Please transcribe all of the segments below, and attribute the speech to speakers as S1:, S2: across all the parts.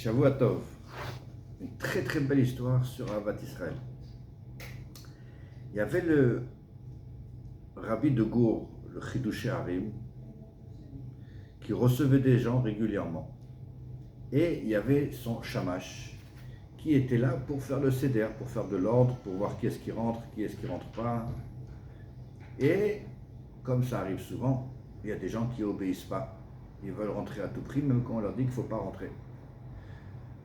S1: Shavua Tov, une très très belle histoire sur Ahavat Israël. Il y avait le rabbi de Gour, le Chidouché Harim, qui recevait des gens régulièrement. Et il y avait son shamash, qui était là pour faire le seder, pour faire de l'ordre, pour voir qui est-ce qui rentre, qui est-ce qui rentre pas. Et comme ça arrive souvent, il y a des gens qui obéissent pas. Ils veulent rentrer à tout prix, même quand on leur dit qu'il ne faut pas rentrer.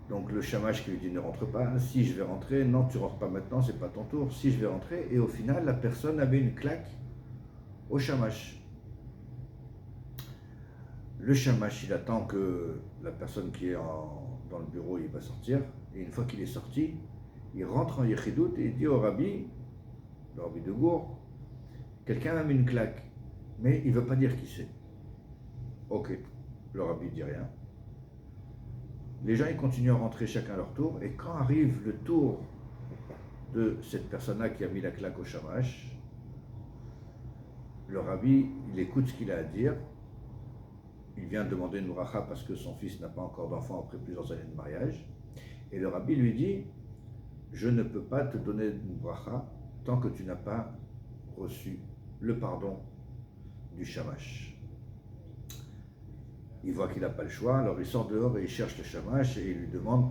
S1: Donc le shamash qui lui dit ne rentre pas, si je vais rentrer, non tu rentres pas maintenant, c'est pas ton tour, si je vais rentrer, et au final la personne avait une claque au shamash. Le shamash il attend que la personne qui est dans le bureau il va sortir, et une fois qu'il est sorti, il rentre en Yechidout et il dit au rabbi, le rabbi de Gour, quelqu'un m'a mis une claque, mais il ne veut pas dire qui c'est. Ok, le rabbi ne dit rien. Les gens ils continuent à rentrer chacun à leur tour, et quand arrive le tour de cette personne-là qui a mis la claque au shamash, le rabbi il écoute ce qu'il a à dire. Il vient demander une bracha parce que son fils n'a pas encore d'enfant après plusieurs années de mariage, et le rabbi lui dit je ne peux pas te donner une bracha tant que tu n'as pas reçu le pardon du shamash. Il voit qu'il n'a pas le choix, alors il sort dehors et il cherche le shamash et il lui demande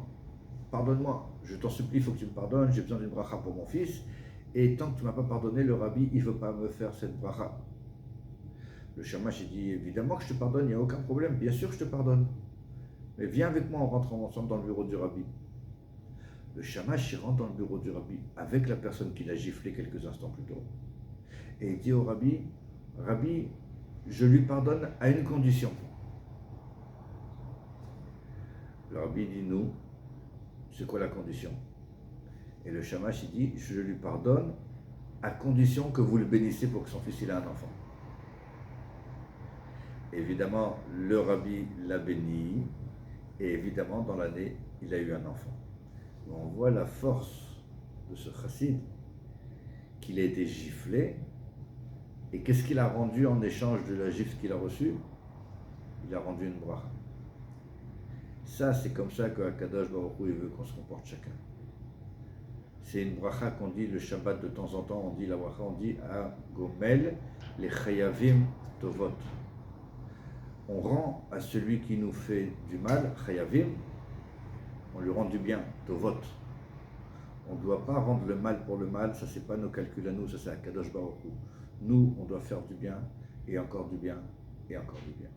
S1: pardonne-moi, je t'en supplie, il faut que tu me pardonnes, j'ai besoin d'une bracha pour mon fils, et tant que tu ne m'as pas pardonné, le rabbi il ne veut pas me faire cette bracha. Le shamash il dit évidemment que je te pardonne, il n'y a aucun problème, bien sûr que je te pardonne, mais viens avec moi, on rentre ensemble dans le bureau du rabbi. Le shamash il rentre dans le bureau du rabbi avec la personne qui l'a giflé quelques instants plus tôt, et il dit au rabbi, rabbi, je lui pardonne à une condition. Le rabbi dit nous, c'est quoi la condition? Et le shamash il dit je lui pardonne à condition que vous le bénissez pour que son fils il ait un enfant. Évidemment, le rabbi l'a béni, et évidemment, dans l'année, il a eu un enfant. On voit la force de ce chassid, qu'il a été giflé, et qu'est-ce qu'il a rendu en échange de la gifle qu'il a reçue? Il a rendu une bracha. Ça, c'est comme ça qu'Akadosh Baruch Hu veut qu'on se comporte chacun. C'est une bracha qu'on dit le Shabbat de temps en temps, on dit la bracha, on dit à Gomel, les chayavim tovot. On rend à celui qui nous fait du mal, chayavim, on lui rend du bien, tovot. On ne doit pas rendre le mal pour le mal, ça c'est pas nos calculs à nous, ça c'est à Kadosh Baruch Hu. Nous, on doit faire du bien, et encore du bien, et encore du bien.